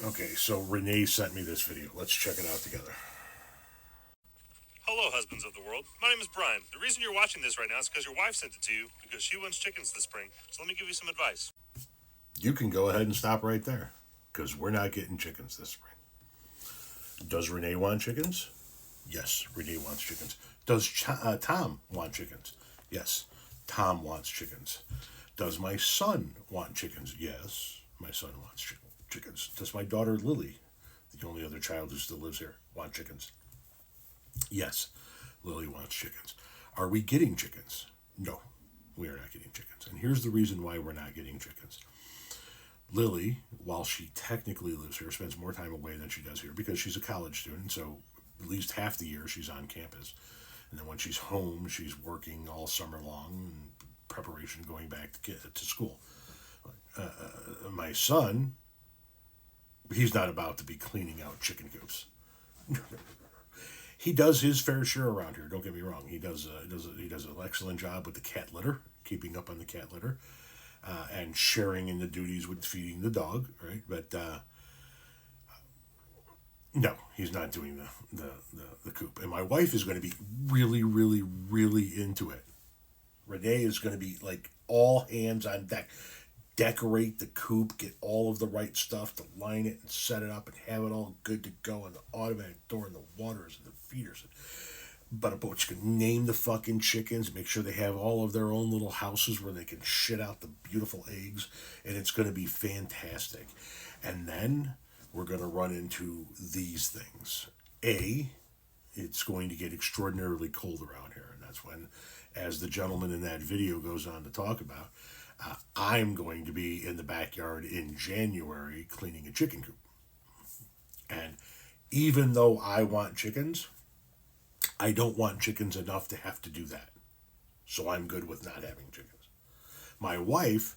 Okay, so Renee sent me this video. Let's check it out together. Hello, husbands of the world. My name is Brian. The reason you're watching this right now is because your wife sent it to you because she wants chickens this spring. So let me give you some advice. You can go ahead and stop right there because we're not getting chickens this spring. Does Renee want chickens? Yes, Renee wants chickens. Does Tom want chickens? Yes, Tom wants chickens. Does my son want chickens? Yes, my son wants chickens. Does my daughter Lily, the only other child who still lives here, want chickens? Yes, Lily wants chickens. Are we getting chickens? No, we are not getting chickens. And here's the reason why we're not getting chickens. Lily, while she technically lives here, spends more time away than she does here because she's a college student. So at least half the year she's on campus. And then when she's home, she's working all summer long in preparation going back to school. My son, he's not about to be cleaning out chicken coops. He does his fair share around here. Don't get me wrong. He does an excellent job with the cat litter, keeping up on the cat litter, and sharing in the duties with feeding the dog. Right, but no, he's not doing the coop. And my wife is going to be really, really, really into it. Renee is going to be like all hands on deck. Decorate the coop, get all of the right stuff to line it and set it up and have it all good to go, and the automatic door and the waters and the feeders. But you can name the fucking chickens, make sure they have all of their own little houses where they can shit out the beautiful eggs, and it's going to be fantastic. And then we're going to run into these things. It's going to get extraordinarily cold around here, and that's when, as the gentleman in that video goes on to talk about, I'm going to be in the backyard in January cleaning a chicken coop. And even though I want chickens, I don't want chickens enough to have to do that. So I'm good with not having chickens. My wife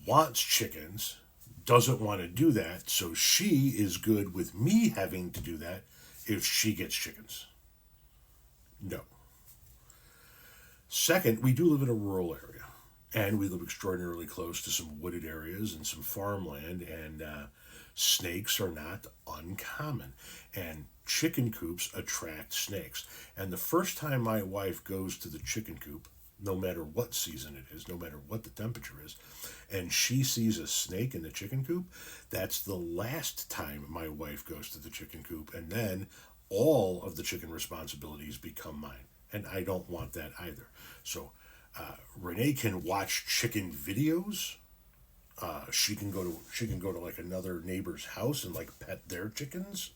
wants chickens, doesn't want to do that, so she is good with me having to do that if she gets chickens. No. Second, we do live in a rural area. And we live extraordinarily close to some wooded areas and some farmland, and snakes are not uncommon. And chicken coops attract snakes. And the first time my wife goes to the chicken coop, no matter what season it is, no matter what the temperature is, and she sees a snake in the chicken coop, that's the last time my wife goes to the chicken coop. And then all of the chicken responsibilities become mine. And I don't want that either. So Renee can watch chicken videos. She can go to like another neighbor's house and like pet their chickens.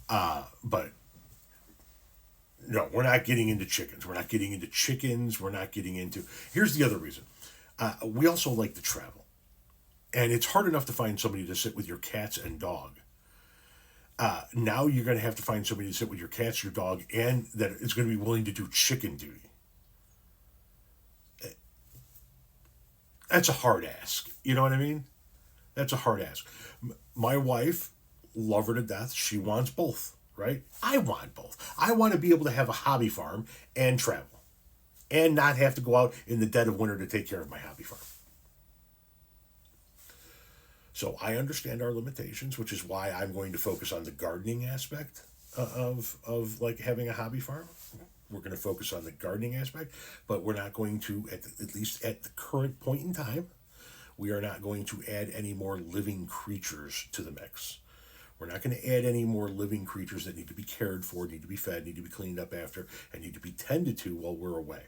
But no, we're not getting into chickens. We're not getting into chickens. We're not getting into. Here's the other reason. We also like to travel, and it's hard enough to find somebody to sit with your cats and dog. Now you're going to have to find somebody to sit with your cats, your dog, and that is going to be willing to do chicken duty. That's a hard ask. You know what I mean? That's a hard ask. My wife, love her to death. She wants both, right? I want both. I want to be able to have a hobby farm and travel and not have to go out in the dead of winter to take care of my hobby farm. So I understand our limitations, which is why I'm going to focus on the gardening aspect of like having a hobby farm. We're going to focus on the gardening aspect, but we're not going to, at least at the current point in time, we are not going to add any more living creatures to the mix. We're not going to add any more living creatures that need to be cared for, need to be fed, need to be cleaned up after, and need to be tended to while we're away.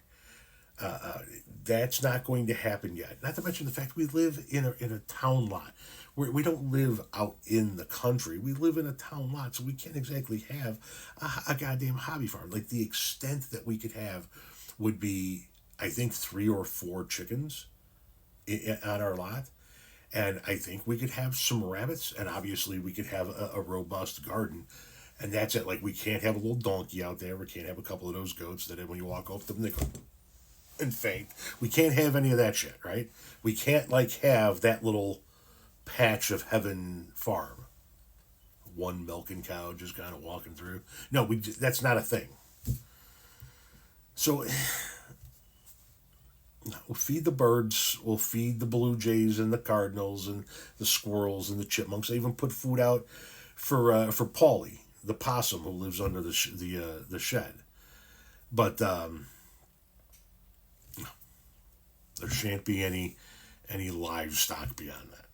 That's not going to happen yet. Not to mention the fact we live in a town lot. We don't live out in the country. We live in a town lot, so we can't exactly have a goddamn hobby farm. Like, the extent that we could have would be, I think, 3 or 4 chickens on our lot. And I think we could have some rabbits, and obviously we could have a robust garden. And that's it. Like, we can't have a little donkey out there. We can't have a couple of those goats that when you walk up to them, they go and faint. We can't have any of that shit, right? We can't, like, have that little patch of heaven farm. One milking cow just kind of walking through. No, that's not a thing. So We'll feed the birds. We'll feed the blue jays and the cardinals and the squirrels and the chipmunks. I even put food out for Paulie, the possum who lives under the shed. But there shan't be any livestock beyond that.